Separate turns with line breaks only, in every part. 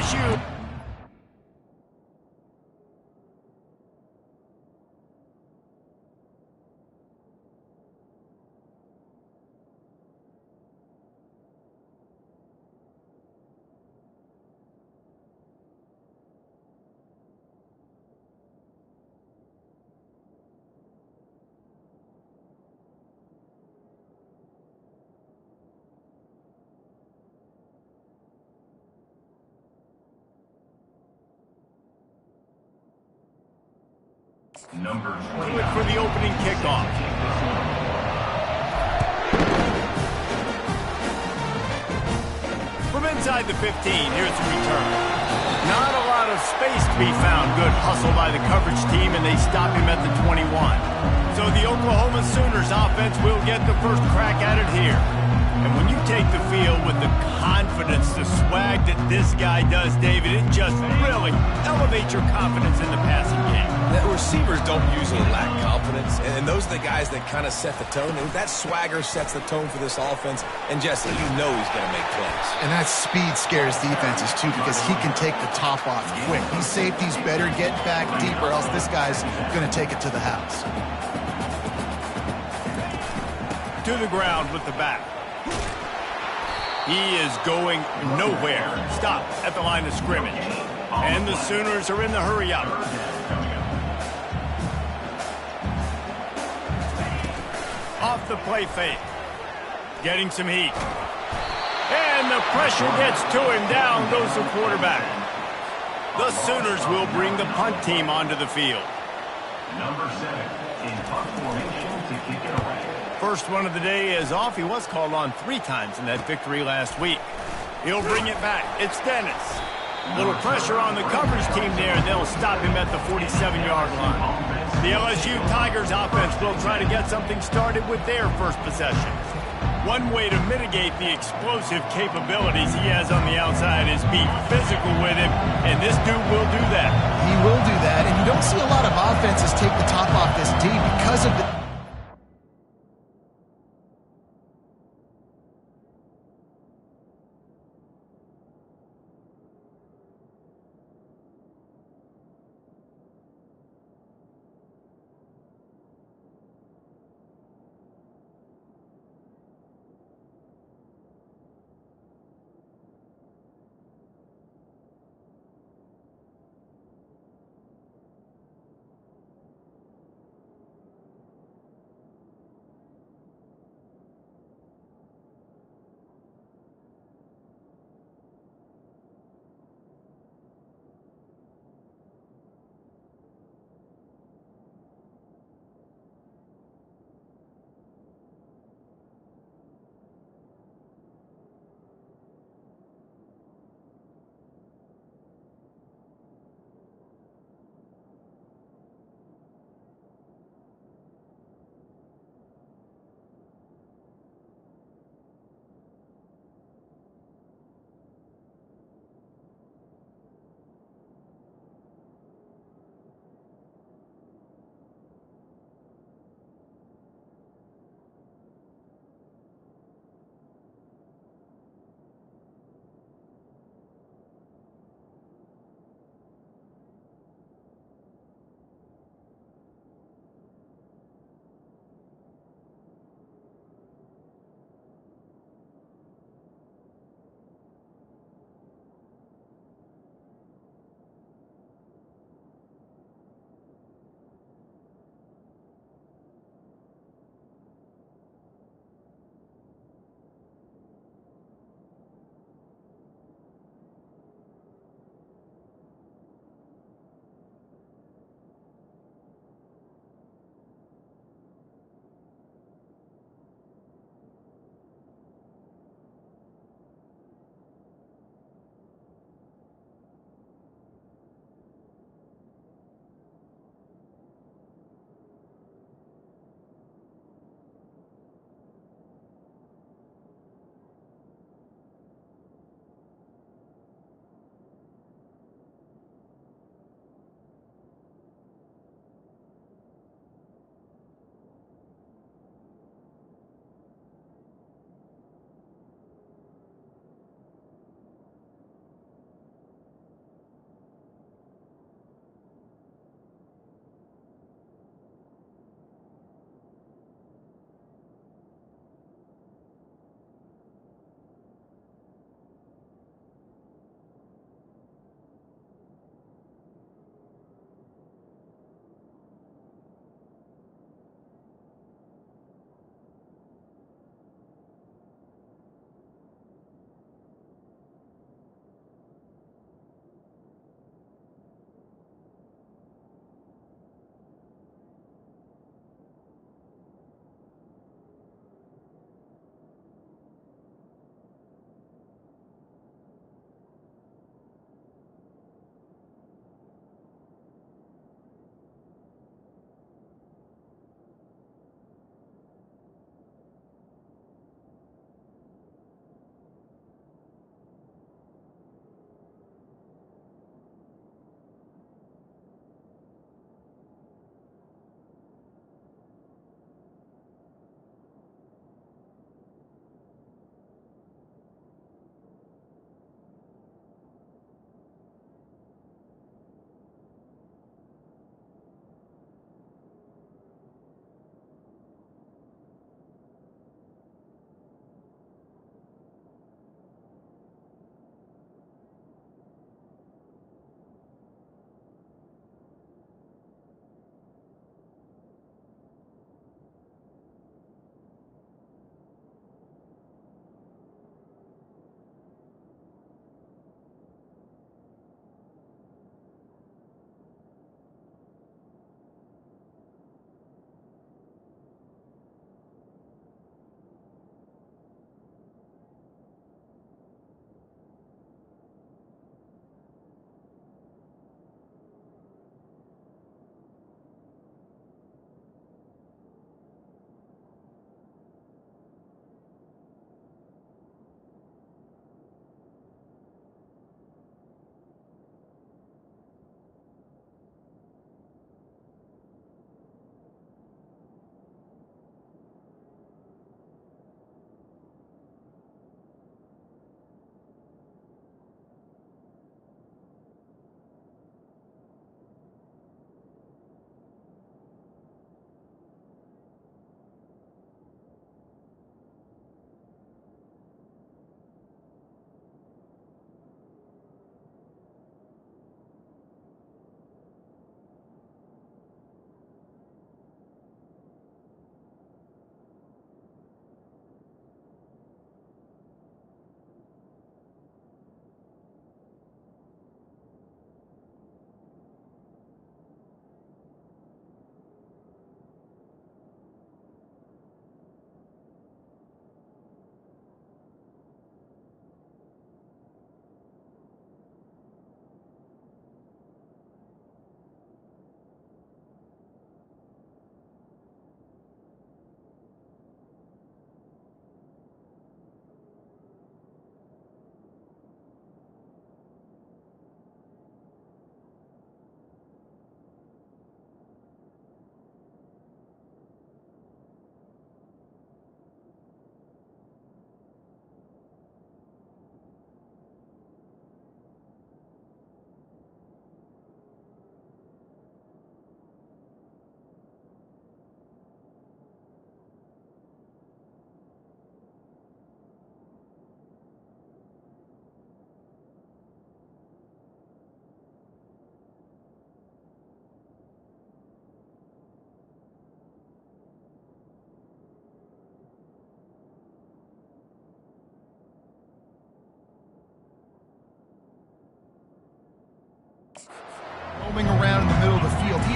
LSU.
Number 20
for the opening kickoff. From inside the 15, here's the return. Not a lot of space to be found. Good hustle by the coverage team, and they stop him at the 21. So the Oklahoma Sooners offense will get the first crack at it here. And when you take the field with the confidence, the swag that this guy does, David, it just really elevates your confidence in the passing game.
The receivers don't usually lack confidence, and those are the guys that kind of set the tone. And that swagger sets the tone for this offense. And Jesse, you know he's going to make plays.
And that speed scares defenses, too, because he can take the top off quick. These safeties better get back deep, or else this guy's going to take it to the house.
To the ground with the back. He is going nowhere. Stop at the line of scrimmage. And the Sooners are in the hurry-up. Off the play fake. Getting some heat. And the pressure gets to him. Down goes the quarterback. The Sooners will bring the punt team onto the field.
Number 7 in punt formation to kick it away.
First one of the day is off. He was called on 3 times in that victory last week. He'll bring it back. It's Dennis. Little pressure on the coverage team there. They'll stop him at the 47-yard line. The LSU Tigers offense will try to get something started with their first possession. One way to mitigate the explosive capabilities he has on the outside is be physical with him, and this dude will do that.
He will do that, and you don't see a lot of offenses take the top off this D because of the...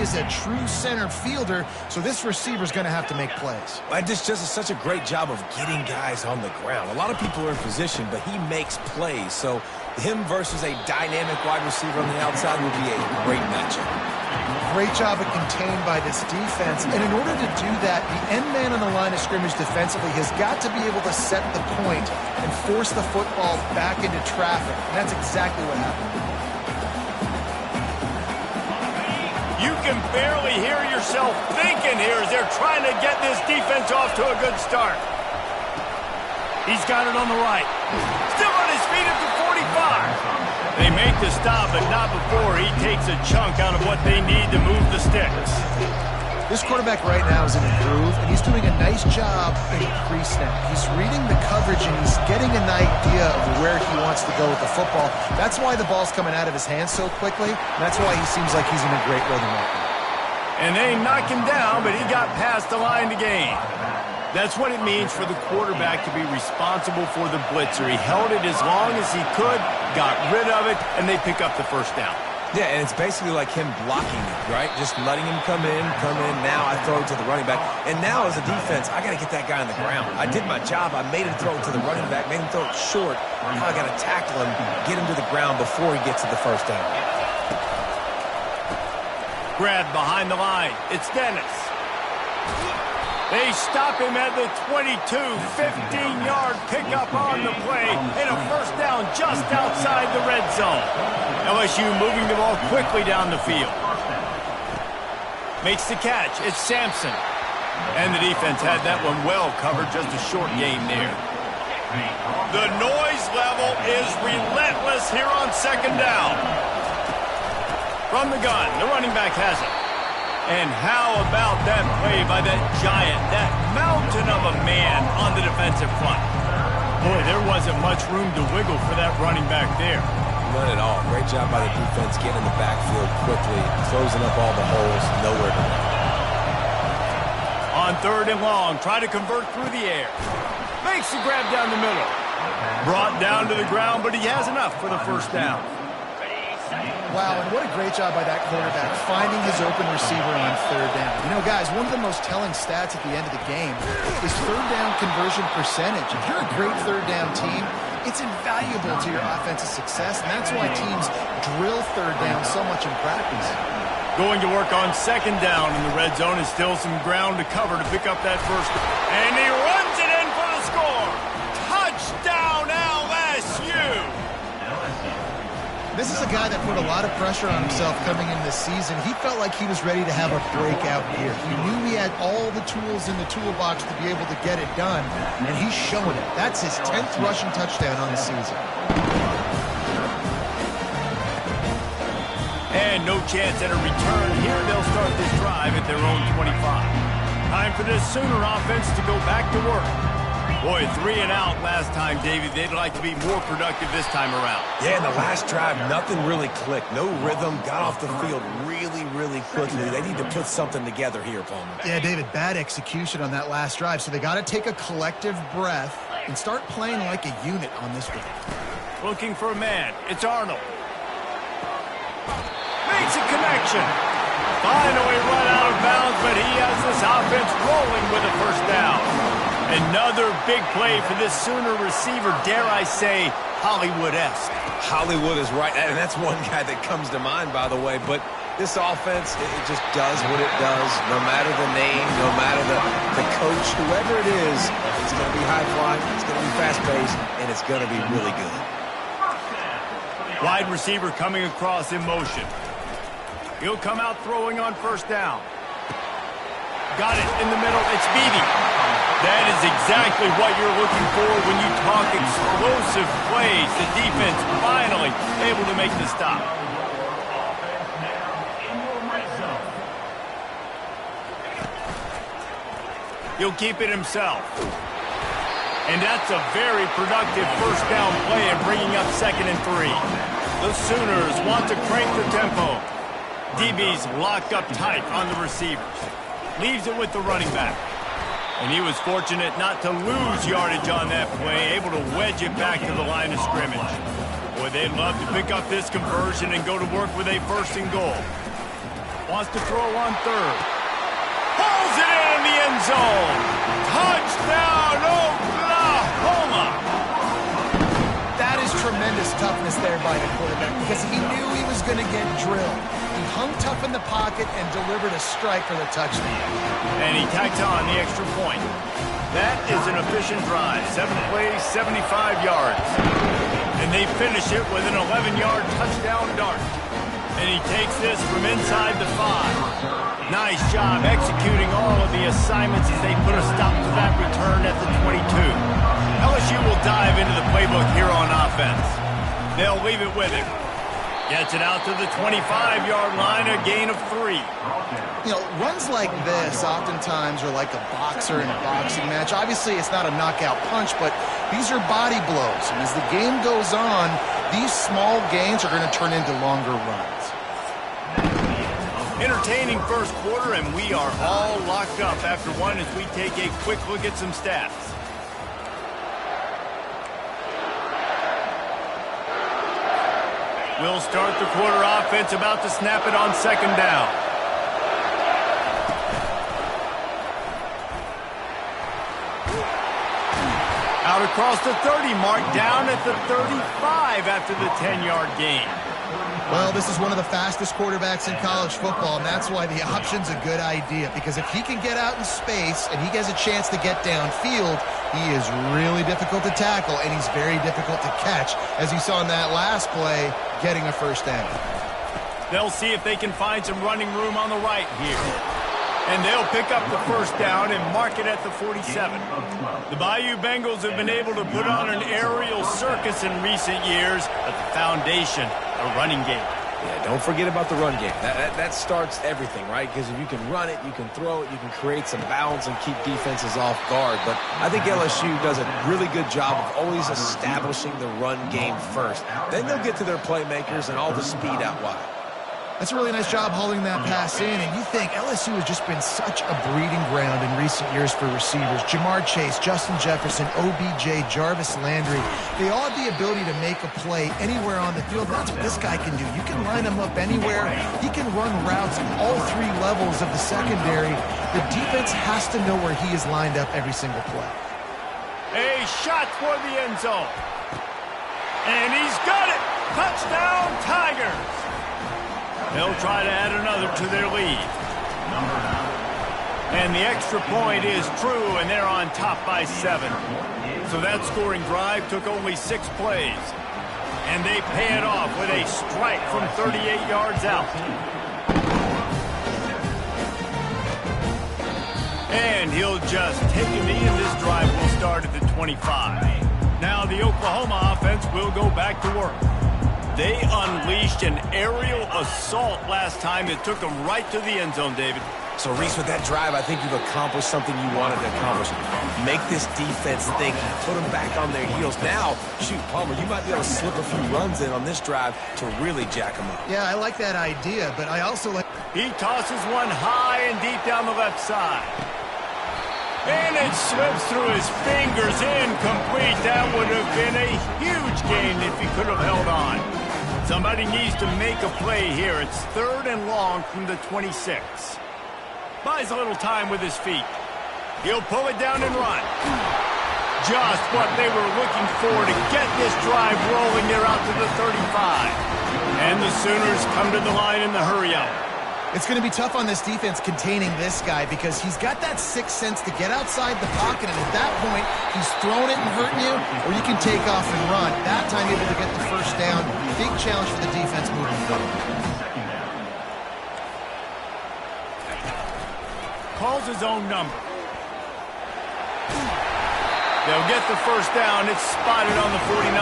is a true center fielder, so this receiver's going to have to make plays.
And this just is such a great job of getting guys on the ground. A lot of people are in position, but he makes plays. So him versus a dynamic wide receiver on the outside would be a great matchup.
Great job of contained by this defense. And in order to do that, the end man on the line of scrimmage defensively has got to be able to set the point and force the football back into traffic. And that's exactly what happened.
You can barely hear yourself thinking here as they're trying to get this defense off to a good start. He's got it on the right. Still on his feet at the 45. They make the stop, but not before he takes a chunk out of what they need to move the sticks.
This quarterback right now is in a groove, and he's doing a nice job in pre-snap. He's reading the coverage, and he's getting an idea of where he wants to go with the football. That's why the ball's coming out of his hands so quickly, and that's why he seems like he's in a great rhythm right now.
And they knock him down, but he got past the line to gain. That's what it means for the quarterback to be responsible for the blitzer. He held it as long as he could, got rid of it, and they pick up the first down.
Yeah, and it's basically like him blocking it, right? Just letting him come in. Now I throw it to the running back. And now as a defense, I got to get that guy on the ground. I did my job. I made him throw it to the running back, made him throw it short. Now I got to tackle him, get him to the ground before he gets to the first down.
Grabbed behind the line. It's Dennis. They stop him at the 22, 15-yard pickup on the play, and a first down just outside the red zone. LSU moving the ball quickly down the field. Makes the catch. It's Sampson. And the defense had that one well covered, just a short gain there. The noise level is relentless here on second down. From the gun, the running back has it. And how about that play by that giant, that mountain of a man on the defensive front? Boy, there wasn't much room to wiggle for that running back there.
None at all. Great job by the defense getting in the backfield quickly, closing up all the holes, nowhere to run.
On third and long, try to convert through the air. Makes the grab down the middle. Brought down to the ground, but he has enough for the first down.
Wow, and what a great job by that quarterback, finding his open receiver on third down. You know, guys, one of the most telling stats at the end of the game is third down conversion percentage. If you're a great third down team, it's invaluable to your offensive success, and that's why teams drill third down so much in practice.
Going to work on second down in the red zone is still some ground to cover to pick up that first. And he runs it in for the score. Touchdown, LSU!
This is a guy that put a lot of pressure on himself coming in this season. He felt like he was ready to have a breakout year. He knew he had all the tools in the toolbox to be able to get it done, and he's showing it. That's his 10th rushing touchdown on the season.
And no chance at a return here. They'll start this drive at their own 25. Time for this Sooner offense to go back to work. Boy, 3 and out last time, Davey. They'd like to be more productive this time around.
Yeah, in the last drive, nothing really clicked. No rhythm, got off the field really quickly. They need to put something together here, Palmer.
Yeah, David, bad execution on that last drive, so they got to take a collective breath and start playing like a unit on this one.
Looking for a man. It's Arnold. Makes a connection. Finally run out of bounds, but he has this offense rolling with a first down. Another big play for this Sooner receiver, dare I say, Hollywood-esque.
Hollywood is right, and that's one guy that comes to mind, by the way. But this offense, it just does what it does. No matter the name, no matter the coach, whoever it is, it's going to be high-flying, it's going to be fast-paced, and it's going to be really good.
Wide receiver coming across in motion. He'll come out throwing on first down. Got it in the middle. It's Beebe. That is exactly what you're looking for when you talk explosive plays. The defense finally able to make the stop. He'll keep it himself. And that's a very productive first down play and bringing up 2nd and 3. The Sooners want to crank the tempo. DB's locked up tight on the receivers. Leaves it with the running back. And he was fortunate not to lose yardage on that play, able to wedge it back to the line of scrimmage. Boy, they'd love to pick up this conversion and go to work with a 1st and goal. Wants to throw on third. Pulls it in the end zone. Touchdown, Oklahoma.
That is tremendous toughness there by the quarterback because he knew he was going to get drilled. He hung tough in the pocket and delivered a strike for the touchdown.
And he tacked on the extra point. That is an efficient drive. 7 plays, 75 yards. And they finish it with an 11-yard touchdown dart. And he takes this from inside the 5. Nice job executing all of the assignments as they put a stop to that return at the 22. LSU will dive into the playbook here on offense. They'll leave it with him. Gets it out to the 25-yard line, a gain of 3.
You know, runs like this oftentimes are like a boxer in a boxing match. Obviously, it's not a knockout punch, but these are body blows. And as the game goes on, these small gains are going to turn into longer runs.
Entertaining first quarter, and we are all locked up after one as we take a quick look at some stats. We'll start the quarter offense, about to snap it on second down. Out across the 30 mark, down at the 35 after the 10-yard gain.
Well, this is one of the fastest quarterbacks in college football, and that's why the option's a good idea. Because if he can get out in space and he gets a chance to get downfield, he is really difficult to tackle, and he's very difficult to catch. As you saw in that last play, getting a first down.
They'll see if they can find some running room on the right here. And they'll pick up the first down and mark it at the 47. The Bayou Bengals have been able to put on an aerial circus in recent years, but the foundation, a running game.
Yeah, don't forget about the run game. That starts everything, right? Because if you can run it, you can throw it, you can create some balance and keep defenses off guard. But I think LSU does a really good job of always establishing the run game first. Then they'll get to their playmakers and all the speed out wide.
That's a really nice job holding that pass in, and you think LSU has just been such a breeding ground in recent years for receivers. Jamar Chase, Justin Jefferson, OBJ, Jarvis Landry, they all have the ability to make a play anywhere on the field. That's what this guy can do. You can line him up anywhere. He can run routes at all 3 levels of the secondary. The defense has to know where he is lined up every single play.
A shot for the end zone. And he's got it. Touchdown, Tigers. They'll try to add another to their lead. And the extra point is true, and they're on top by 7. So that scoring drive took only 6 plays. And they pay it off with a strike from 38 yards out. And he'll just take a knee, and this drive will start at the 25. Now the Oklahoma offense will go back to work. They unleashed an aerial assault last time that took them right to the end zone, David.
So, Reese, with that drive, I think you've accomplished something you wanted to accomplish. Make this defense think, put them back on their heels. Now, shoot, Palmer, you might be able to slip a few runs in on this drive to really jack them up.
Yeah, I like that idea, but I also like...
He tosses one high and deep down the left side. And it slips through his fingers, incomplete. That would have been a huge gain if he could have held on. Somebody needs to make a play here. It's 3rd and long from the 26. Buys a little time with his feet. He'll pull it down and run. Just what they were looking for to get this drive rolling. They're out to the 35. And the Sooners come to the line in the hurry-up.
It's going to be tough on this defense containing this guy because he's got that sixth sense to get outside the pocket, and at that point, he's throwing it and hurting you, or you can take off and run. That time, able to get the first down. Big challenge for the defense moving forward.
Calls his own number. They'll get the first down. It's spotted on the 49.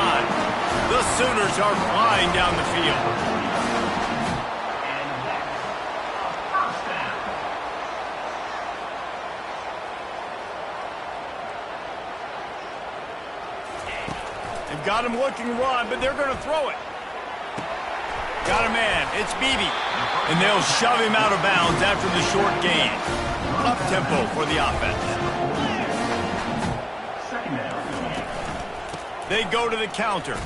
The Sooners are flying down the field. They've got him looking run, but they're going to throw it. Got a man. It's Beebe. And they'll shove him out of bounds after the short gain. Up tempo for the offense. They go to the counter.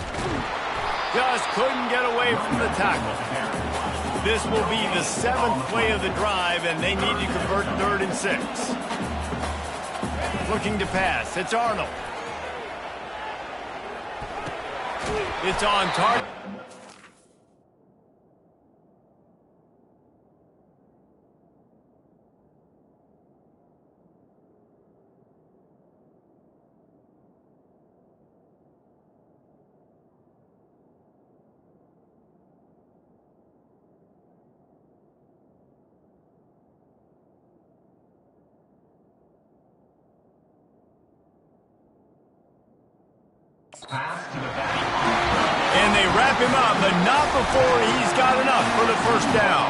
Just couldn't get away from the tackle. This will be the 7th play of the drive, and they need to convert 3rd and 6. Looking to pass. It's Arnold. It's on target. And they wrap him up, but not before he's got enough for the first down.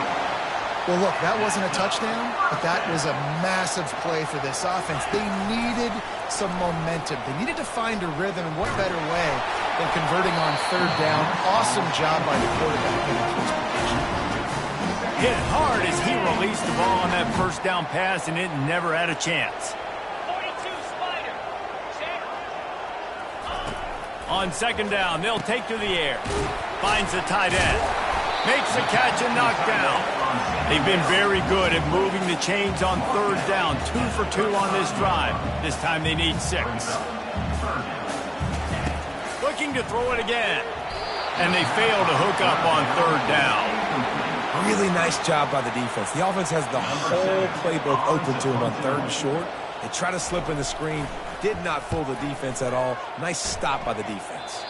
Well, look, that wasn't a touchdown, but that was a massive play for this offense. They needed some momentum. They needed to find a rhythm, and what better way than converting on 3rd down. Awesome job by the quarterback in the close position.
Hit hard as he released the ball on that first down pass, and it never had a chance. On 2nd down, they'll take to the air. Finds the tight end. Makes the catch and knocked down. They've been very good at moving the chains on 3rd down. 2 for 2 on this drive. This time they need 6. Looking to throw it again. And they fail to hook up on 3rd down.
Really nice job by the defense. The offense has the whole playbook open to them on 3rd and short. They try to slip in the screen. Did not fool the defense at all. Nice stop by the defense.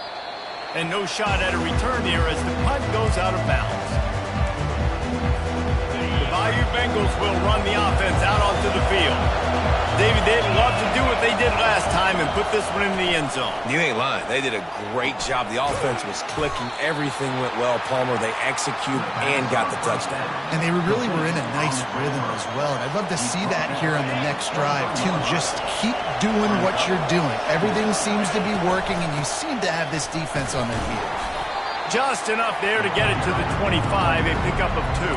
And no shot at a return here as the punt goes out of bounds. The Bayou Bengals will run the offense out onto the field. David, they'd love to do what they did last time and put this one in the end zone.
You ain't lying. They did a great job. The offense was clicking. Everything went well. Palmer, they executed and got the touchdown.
And they really were in a nice rhythm as well. And I'd love to see that here on the next drive, too. Just keep doing what you're doing. Everything seems to be working, and you seem to have this defense on their heels.
Just enough there to get it to the 25, a pickup of 2.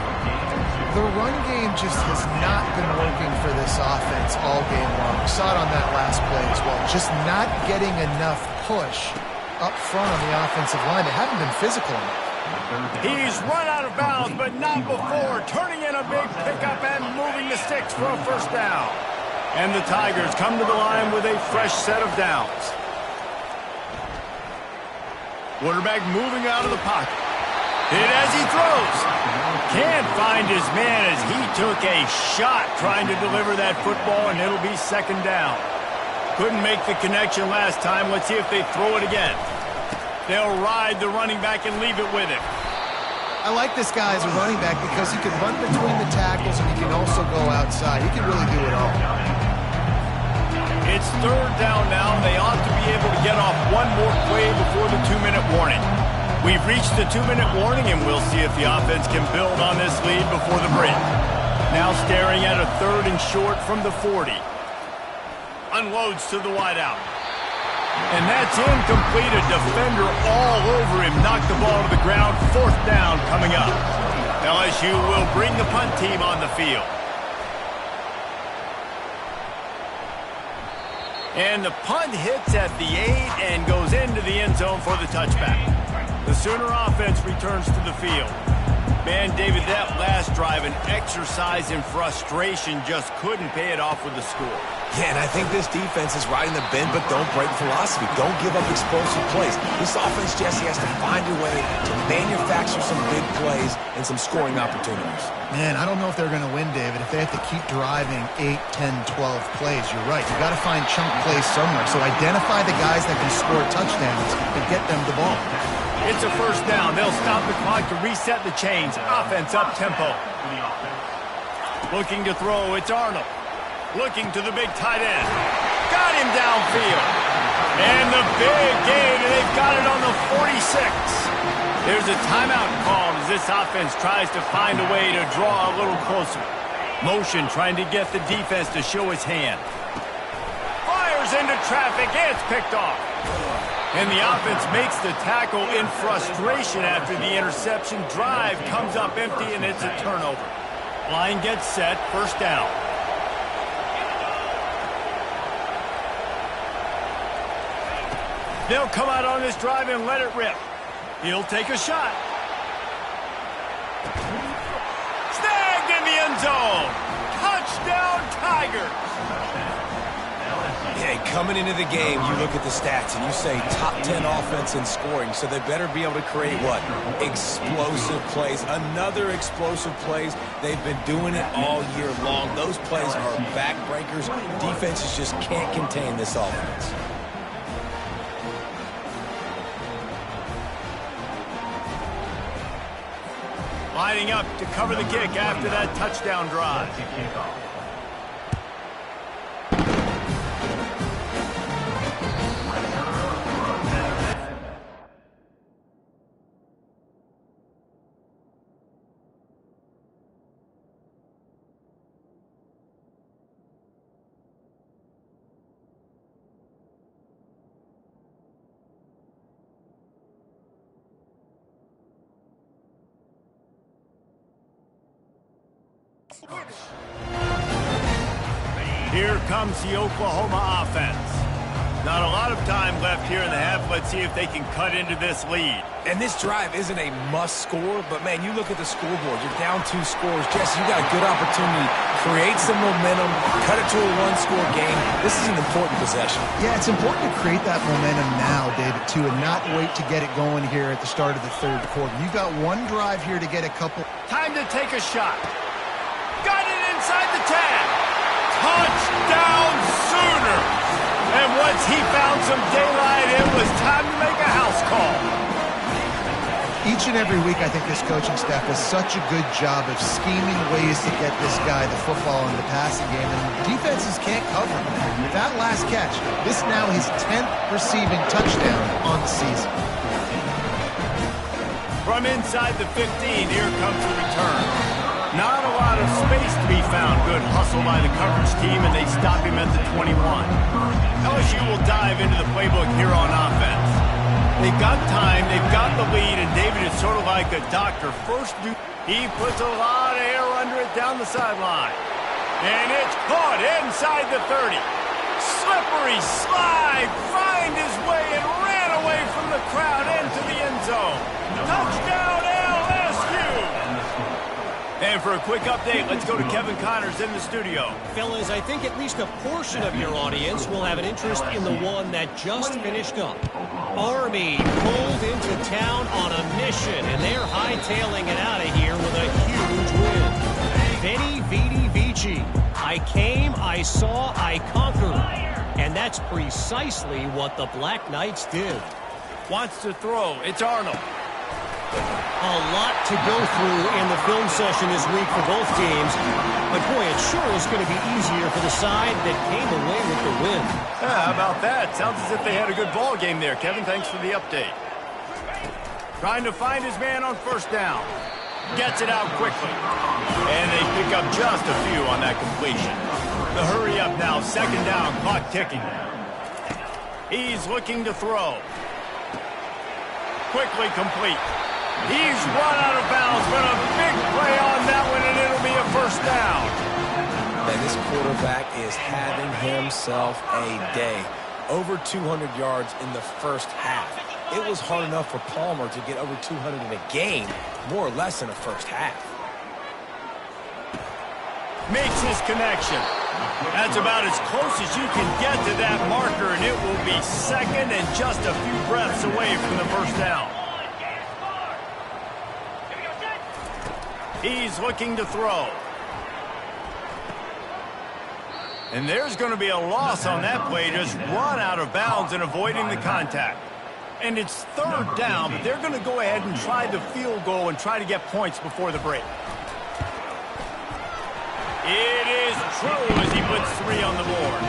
The run game just has not been working for this offense all game long. We saw it on that last play as well. Just not getting enough push up front on the offensive line. They haven't been physical enough.
He's run out of bounds, but not before. Turning in a big pickup and moving the sticks for a first down. And the Tigers come to the line with a fresh set of downs. Quarterback moving out of the pocket. Hit as he throws. Can't find his man as he took a shot trying to deliver that football, and it'll be 2nd down. Couldn't make the connection last time. Let's see if they throw it again. They'll ride the running back and leave it with him.
I like this guy as a running back because he can run between the tackles and he can also go outside. He can really do it all.
It's 3rd down now. They ought to be able to get off one more play before the 2-minute warning. We've reached the 2-minute warning, and we'll see if the offense can build on this lead before the break. Now staring at a 3rd and short from the 40. Unloads to the wideout. And that's incomplete. A defender all over him. Knocked the ball to the ground. 4th down coming up. LSU will bring the punt team on the field. And the punt hits at the 8 and goes into the end zone for the touchback. The Sooner offense returns to the field. Man, David, that last drive, an exercise in frustration, just couldn't pay it off with the score.
Yeah, and I think this defense is riding the bend but don't break philosophy. Don't give up explosive plays. This offense, Jesse, has to find a way to manufacture some big plays and some scoring opportunities.
Man, I don't know if they're going to win, David, if they have to keep driving 8, 10, 12 plays. You're right. You've got to find chunk plays somewhere. So identify the guys that can score touchdowns and get them the ball.
It's a first down. They'll stop the clock to reset the chains. Offense up tempo. Looking to throw. It's Arnold. Looking to the big tight end. Got him downfield. And the big gain, and they've got it on the 46. There's a timeout called as this offense tries to find a way to draw a little closer. Motion trying to get the defense to show his hand. Fires into traffic. It's picked off. And the offense makes the tackle in frustration after the interception. Drive comes up empty, and it's a turnover. Line gets set. First down. They'll come out on this drive and let it rip. He'll take a shot. end zone. Touchdown, Tigers.
Hey, coming into the game, you look at the stats and you say top 10 offense in scoring, so they better be able to create what? Explosive plays. Another explosive plays. They've been doing it all year long. Those plays are backbreakers. Defenses just can't contain this offense.
Lining up to cover the kick after that touchdown drive. Here comes the Oklahoma offense. Not a lot of time left here in the half. Let's see if they can cut into this lead.
And this drive isn't a must score, but man, you look at the scoreboard. You're down 2 scores. Jesse, you got a good opportunity. Create some momentum. Cut it to a 1-score game. This is an important possession.
Yeah, it's important to create that momentum now, David, too, and not wait to get it going here at the start of the third quarter. You've got one drive here to get a couple.
Time to take a shot. Got it inside the 10. Touchdown Sooners. And once he found some daylight, it was time to make a house call.
Each and every week, I think this coaching staff does such a good job of scheming ways to get this guy the football in the passing game, and defenses can't cover him. That last catch, this now his 10th receiving touchdown on the season.
From inside the 15, here comes the return. Not a lot of space to be found. Good hustle by the coverage team, and they stop him at the 21. LSU will dive into the playbook here on offense. They've got time, they've got the lead, and David is sort of like a doctor. He puts a lot of air under it down the sideline. And it's caught inside the 30. Slippery slide, find his way, and ran away from the crowd into the end zone. Touchdown, LSU! And for a quick update, let's go to Kevin Connors in the studio.
Fellas, I think at least a portion of your audience will have an interest in the one that just finished up. Army pulled into town on a mission, and they're hightailing it out of here with a huge win. Veni, Vidi, Vici. I came, I saw, I conquered. And that's precisely what the Black Knights did.
Wants to throw. It's Arnold.
A lot to go through in the film session this week for both teams. But, boy, it sure is going to be easier for the side that came away with the win.
Yeah, how about that? Sounds as if they had a good ball game there. Kevin, thanks for the update. Trying to find his man on first down. Gets it out quickly. And they pick up just a few on that completion. The hurry up now. Second down. Clock ticking. He's looking to throw. Quickly complete. He's run out of bounds, but a big play on that one, and it'll be a first down.
And this quarterback is having himself a day. Over 200 yards in the first half. It was hard enough for Palmer to get over 200 in a game, more or less in the first half.
Makes his connection. That's about as close as you can get to that marker, and it will be second and just a few breaths away from the first down. He's looking to throw. And there's going to be a loss on that play. Just run out of bounds and avoiding the contact. And it's third down, but they're going to go ahead and try the field goal and try to get points before the break. It is true as he puts 3 on the board.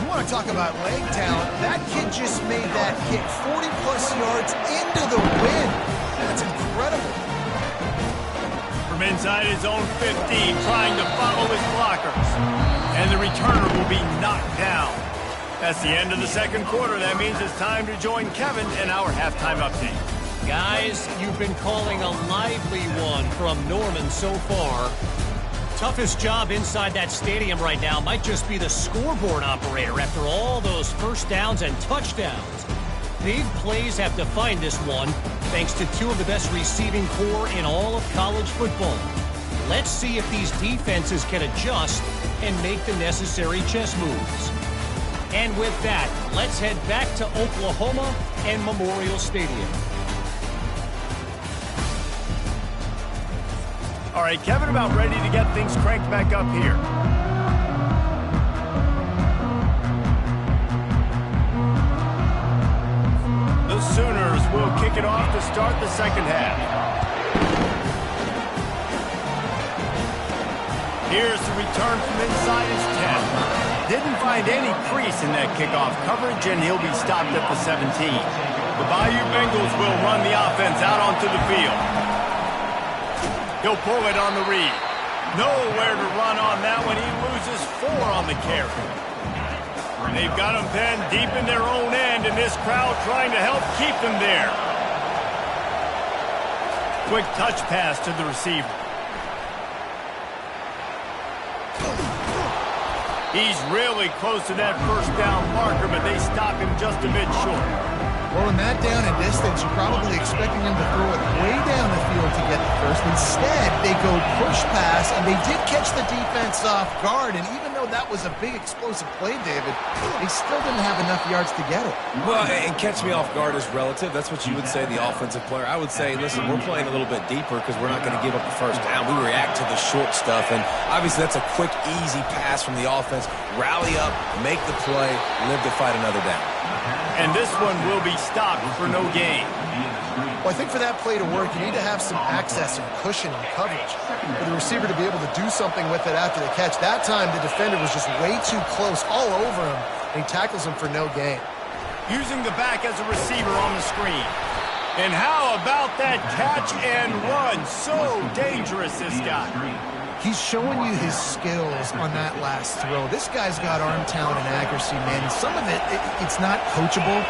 You want to talk about leg talent? That kid just made that kick 40-plus yards into the wind. That's incredible.
From inside his own 15, trying to follow his blockers. And the returner will be knocked down. That's the end of the second quarter. That means it's time to join Kevin in our halftime update.
Guys, you've been calling a lively one from Norman so far. Toughest job inside that stadium right now might just be the scoreboard operator after all those first downs and touchdowns. Big plays have defined this one, thanks to 2 of the best receiving corps in all of college football. Let's see if these defenses can adjust and make the necessary chess moves. And with that, let's head back to Oklahoma and Memorial Stadium.
All right, Kevin, about ready to get things cranked back up here. The Sooners will kick it off to start the second half. Here's the return from inside his 10. Didn't find any crease in that kickoff coverage, and he'll be stopped at the 17. The Bayou Bengals will run the offense out onto the field. He'll pull it on the read. Nowhere to run on that one. He loses 4 on the carry. They've got him pinned deep in their own end, and this crowd trying to help keep them there. Quick touch pass to the receiver. He's really close to that first down marker, but they stop him just a bit short.
Well, in that down and distance, you're probably expecting him to throw it way down the field to get the first. Instead, they go push pass, and they did catch the defense off guard. And even though that was a big explosive play, David, they still didn't have enough yards to get it.
Well, and catch me off guard is relative. That's what you would say, the offensive player. I would say, listen, we're playing a little bit deeper because we're not going to give up the first down. We react to the short stuff, and obviously that's a quick, easy pass from the offense. Rally up, make the play, live to fight another down.
And this one will be stopped for no gain.
Well, I think for that play to work, you need to have some access and cushion and coverage for the receiver to be able to do something with it after the catch. That time, the defender was just way too close, all over him, and he tackles him for no gain.
Using the back as a receiver on the screen. And how about that catch and run? So dangerous, this guy.
He's showing you his skills on that last throw. This guy's got arm talent and accuracy, man. And some of it's not coachable.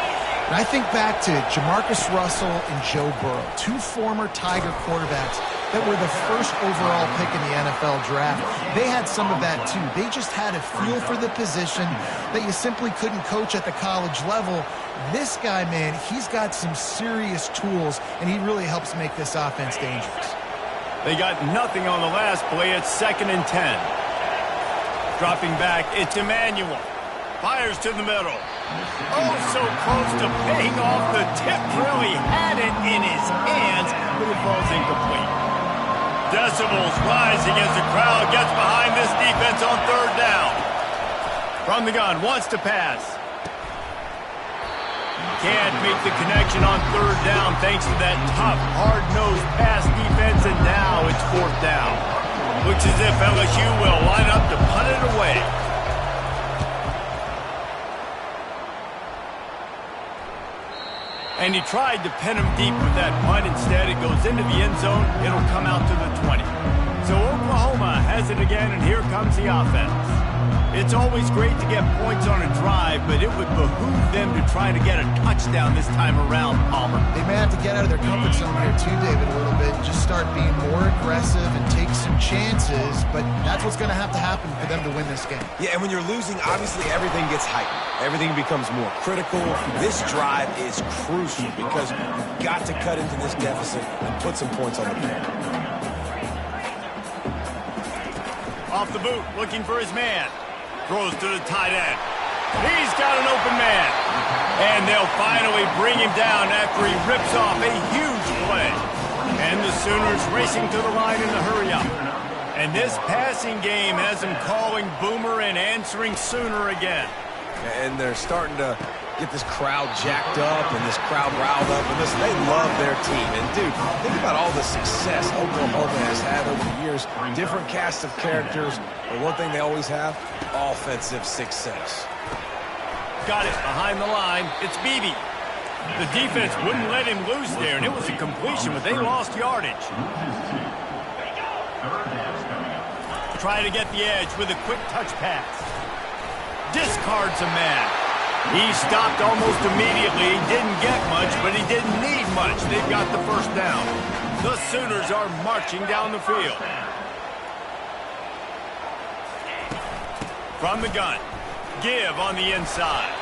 And I think back to Jamarcus Russell and Joe Burrow, 2 former Tiger quarterbacks that were the first overall pick in the NFL draft. They had some of that, too. They just had a feel for the position that you simply couldn't coach at the college level. This guy, man, he's got some serious tools, and he really helps make this offense dangerous.
They got nothing on the last play. It's 2nd and 10. Dropping back, it's Emmanuel. Fires to the middle. Oh, so close to paying off the tip. Really had it in his hands, but it falls incomplete. Decibels rising as the crowd gets behind this defense on 3rd down. From the gun, wants to pass. Can't make the connection on 3rd down thanks to that tough, hard-nosed pass defense, and now it's 4th down. Looks as if LSU will line up to punt it away. And he tried to pin him deep with that punt. Instead, it goes into the end zone. It'll come out to the 20. So Oklahoma has it again, and here comes the offense. It's always great to get points on a drive, but it would behoove them to try to get a touchdown this time around, Palmer.
They may have to get out of their comfort zone here too, David, a little bit. Just start being more aggressive and take some chances, but that's what's going to happen for them to win this game.
Yeah, and when you're losing, obviously everything gets heightened. Everything becomes more critical. This drive is crucial because you've got to cut into this deficit and put some points on the board.
Off the boot, looking for his man. Throws to the tight end. He's got an open man. And they'll finally bring him down after he rips off a huge play. And the Sooners racing to the line in the hurry-up. And this passing game has them calling Boomer and answering Sooner again.
And they're starting to get this crowd jacked up and this crowd riled up. And listen, they love their team. And, dude, think about all the success Oklahoma has had over the years. Different cast of characters. But one thing they always have, offensive success.
Got it behind the line. It's Beebe. The defense wouldn't let him lose there, and it was a completion, but they lost yardage. Try to get the edge with a quick touch pass. Discards a man. He stopped almost immediately. He didn't get much, but he didn't need much. They've got the first down. The Sooners are marching down the field. From the gun. Give on the inside.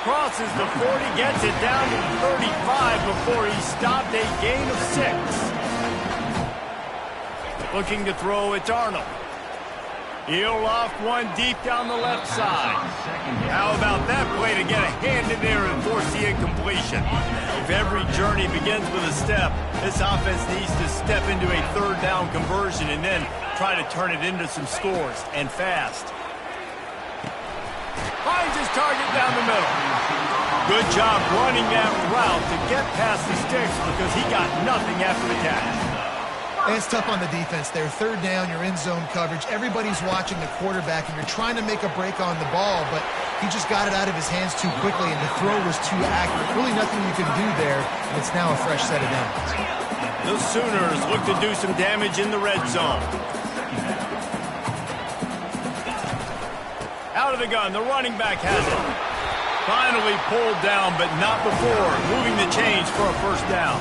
Crosses the 40, gets it down to the 35 before he stopped, a gain of 6. Looking to throw, it's Arnold. He'll loft one deep down the left side. How about that play to get a hand in there and force the incompletion? If every journey begins with a step, this offense needs to step into a third down conversion and then try to turn it into some scores, and fast. Finds his target down the middle. Good job running that route to get past the sticks because he got nothing after the catch.
And it's tough on the defense there. Third down, you're in zone coverage. Everybody's watching the quarterback, and you're trying to make a break on the ball, but he just got it out of his hands too quickly, and the throw was too accurate. Really nothing you can do there, and it's now a fresh set of downs.
The Sooners look to do some damage in the red zone. Out of the gun, the running back has it. Finally pulled down, but not before moving the chains for a first down.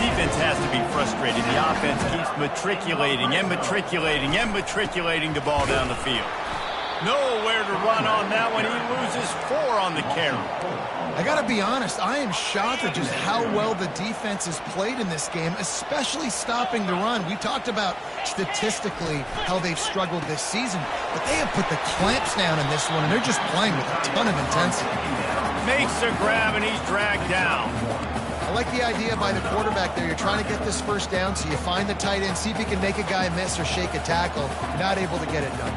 Defense has to be frustrated. The offense keeps matriculating and matriculating and matriculating the ball down the field. Nowhere to run on that one. He loses 4 on the carry.
I got to be honest, I am shocked at just how well the defense has played in this game, especially stopping the run. We talked about statistically how they've struggled this season, but they have put the clamps down in this one, and they're just playing with a ton of intensity.
Makes a grab, and he's dragged down.
I like the idea by the quarterback there. You're trying to get this first down, so you find the tight end, see if you can make a guy miss or shake a tackle. Not able to get it done.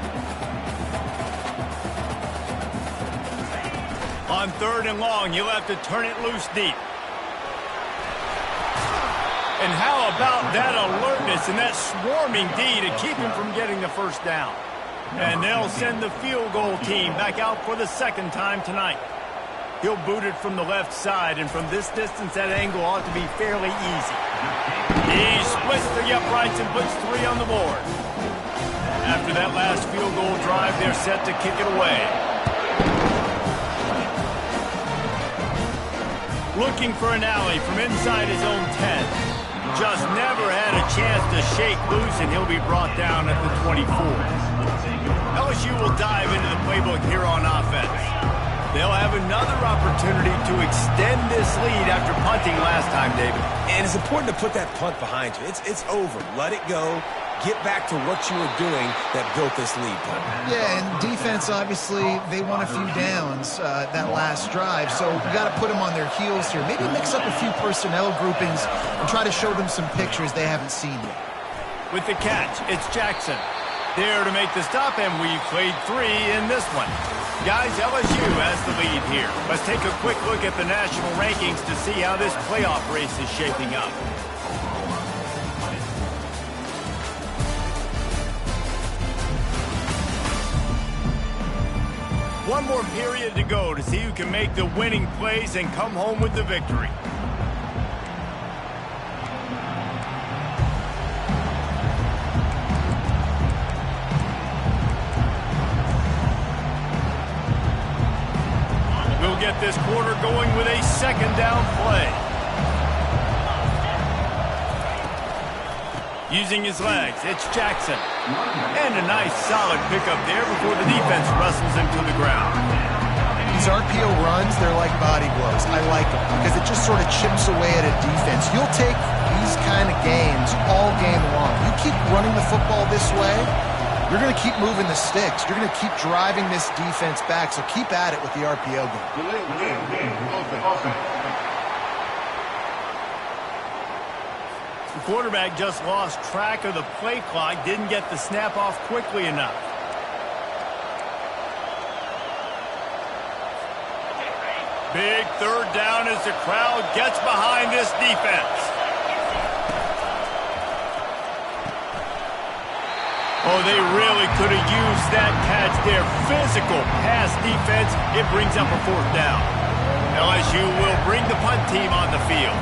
On third and long, you'll have to turn it loose deep. And how about that alertness and that swarming D to keep him from getting the first down? And they'll send the field goal team back out for the second time tonight. He'll boot it from the left side, and from this distance, that angle ought to be fairly easy. He splits the uprights and puts 3 on the board. After that last field goal drive, they're set to kick it away. Looking for an alley from inside his own 10. Just never had a chance to shake loose, and he'll be brought down at the 24. LSU will dive into the playbook here on offense. They'll have another opportunity to extend this lead after punting last time, David.
And it's important to put that punt behind you. It's over. Let it go. Get back to what you were doing that built this lead, Punt.
Yeah, and defense, obviously, they won a few downs that last drive, so you got to put them on their heels here. Maybe mix up a few personnel groupings and try to show them some pictures they haven't seen yet.
With the catch, it's Jackson. There to make the stop, and we've played 3 in this one. Guys, LSU has the lead here. Let's take a quick look at the national rankings to see how this playoff race is shaping up. One more period to go to see who can make the winning plays and come home with the victory. Get this quarter going with a second down play. Using his legs, it's Jackson. And a nice solid pickup there before the defense wrestles him to the ground.
These RPO runs, they're like body blows. I like them because it just sort of chips away at a defense. You'll take these kind of games all game long. You keep running the football this way, you're going to keep moving the sticks. You're going to keep driving this defense back, so keep at it with the RPO game.
The quarterback just lost track of the play clock, didn't get the snap off quickly enough. Big third down as the crowd gets behind this defense. Oh, they really could have used that catch there. Physical pass defense. It brings up a fourth down. LSU will bring the punt team on the field.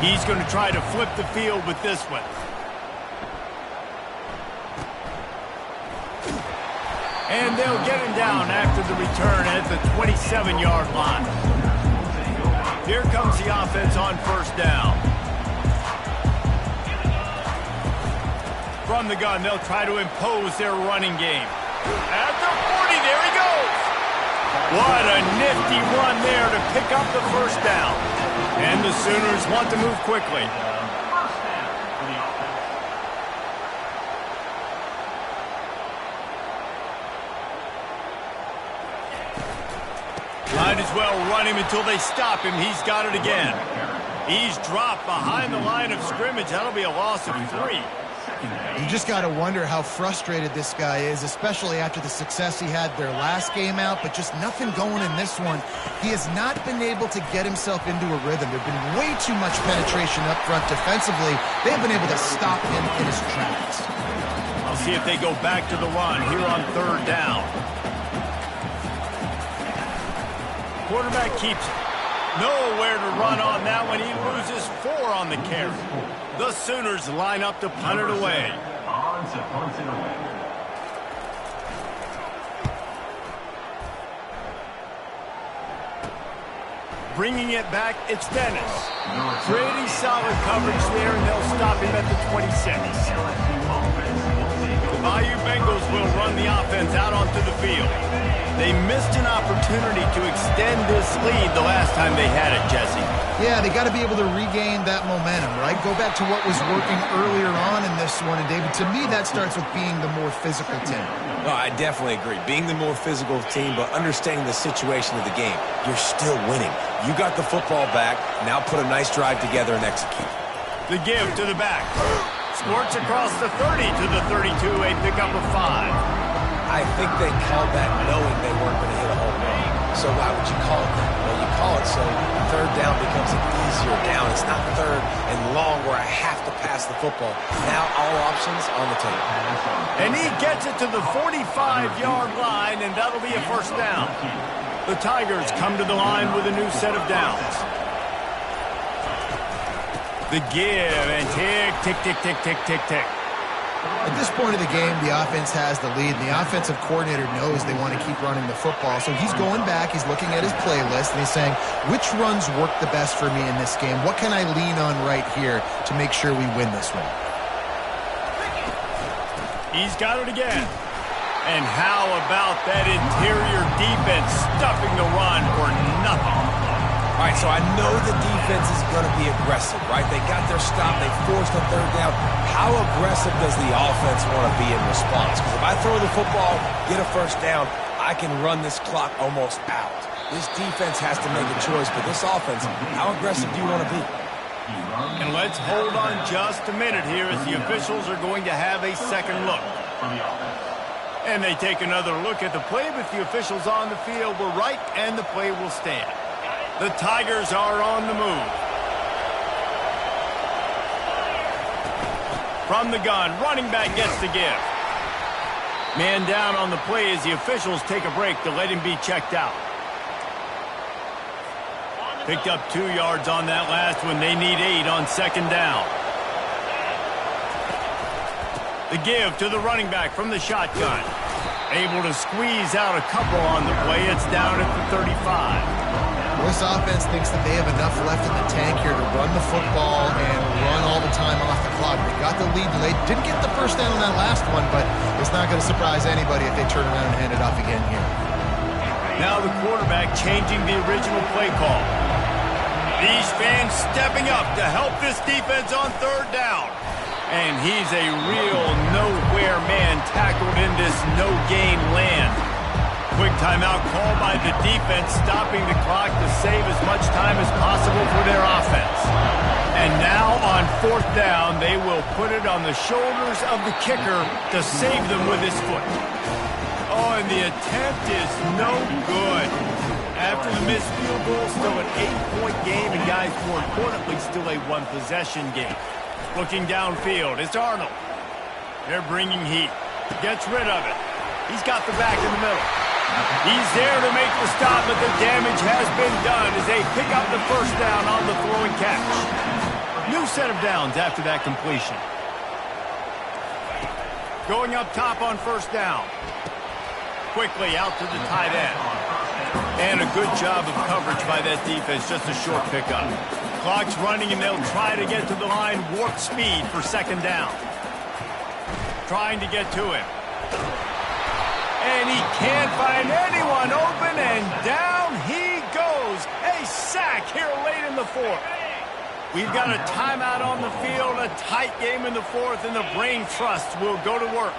He's going to try to flip the field with this one. And they'll get him down after the return at the 27-yard line. Here comes the offense on first down. From the gun, they'll try to impose their running game. At the 40, there he goes. What a nifty run there to pick up the first down. And the Sooners want to move quickly. Might as well run him until they stop him. He's got it again. He's dropped behind the line of scrimmage. That'll be a loss of 3.
You just got to wonder how frustrated this guy is, especially after the success he had their last game out, but just nothing going in this one. He has not been able to get himself into a rhythm. There's been way too much penetration up front defensively. They've been able to stop him in his tracks.
I'll see if they go back to the run here on 3rd down. Quarterback keeps it. Nowhere to run on that one. He loses 4 on the carry. The Sooners line up to punt it away.
On to punt it away.
Bringing it back, it's Dennis. Pretty solid coverage there, and they'll stop him at the 26. The Bayou Bengals will run the offense out onto the field. They missed an opportunity to extend this lead the last time they had it, Jesse.
Yeah, they got to be able to regain that momentum, right? Go back to what was working earlier on in this one. And, David, to me, that starts with being the more physical team.
No, I definitely agree. Being the more physical team, but understanding the situation of the game. You're still winning. You got the football back. Now put a nice drive together and execute.
The give to the back. Squirts across the 30 to the 32, a pickup of 5.
I think they called that knowing they weren't going to hit a home run. So why would you call it that? Well, you call it so 3rd down becomes an easier down. It's not 3rd and long where I have to pass the football. Now all options on the table.
And he gets it to the 45-yard line, and that'll be a 1st down. The Tigers come to the line with a new set of downs. The give, and tick, tick, tick, tick, tick, tick, tick.
At this point of the game, the offense has the lead, and the offensive coordinator knows they want to keep running the football. So he's going back, he's looking at his playlist, and he's saying, which runs work the best for me in this game? What can I lean on right here to make sure we win this one?
He's got it again. And how about that interior defense stuffing the run for nothing?
All right, so I know the defense is going to be aggressive, right? They got their stop. They forced a 3rd down. How aggressive does the offense want to be in response? Because if I throw the football, get a 1st down, I can run this clock almost out. This defense has to make a choice, but this offense, how aggressive do you want to be?
And let's hold on just a minute here as the officials are going to have a second look. And they take another look at the play, but the officials on the field were right, and the play will stand. The Tigers are on the move. From the gun, running back gets the give. Man down on the play as the officials take a break to let him be checked out. Picked up 2 yards on that last one. They need 8 on 2nd down. The give to the running back from the shotgun. Able to squeeze out a couple on the play. It's down at the 35.
This offense thinks that they have enough left in the tank here to run the football and run all the time off the clock. They got the lead late. Didn't get the 1st down on that last one, but it's not going to surprise anybody if they turn around and hand it off again here.
Now the quarterback changing the original play call. These fans stepping up to help this defense on 3rd down. And he's a real nowhere man tackled in this no-gain land. Quick timeout call by the defense, stopping the clock to save as much time as possible for their offense. And now on 4th down, they will put it on the shoulders of the kicker to save them with his foot. Oh, and the attempt is no good. After the missed field goal, still an 8-point game, and guys, more importantly, still a 1-possession game. Looking downfield, it's Arnold. They're bringing heat. Gets rid of it. He's got the back in the middle. He's there to make the stop, but the damage has been done as they pick up the 1st down on the throw and catch. New set of downs after that completion. Going up top on 1st down. Quickly out to the tight end. And a good job of coverage by that defense, just a short pickup. Clock's running, and they'll try to get to the line, warp speed for 2nd down. Trying to get to him. And he can't find anyone open, and down he goes. A sack here late in the 4th. We've got a timeout on the field, a tight game in the 4th, and the Brain Trust will go to work.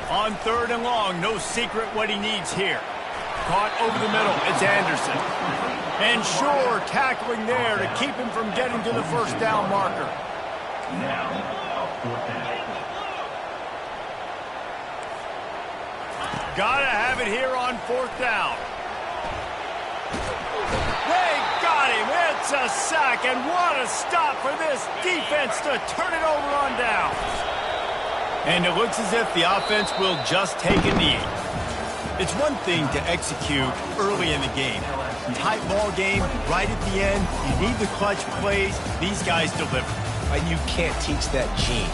On 3rd and long, no secret what he needs here. Caught over the middle. It's Anderson. And Shore tackling there to keep him from getting to the first down marker.
Now, fourth down.
Gotta have it here on fourth down. They got him. It's a sack, and what a stop for this defense to turn it over on downs. And it looks as if the offense will just take a knee. It's one thing to execute early in the game. Tight ball game, right at the end. You need the clutch plays. These guys deliver.
And you can't teach that gene.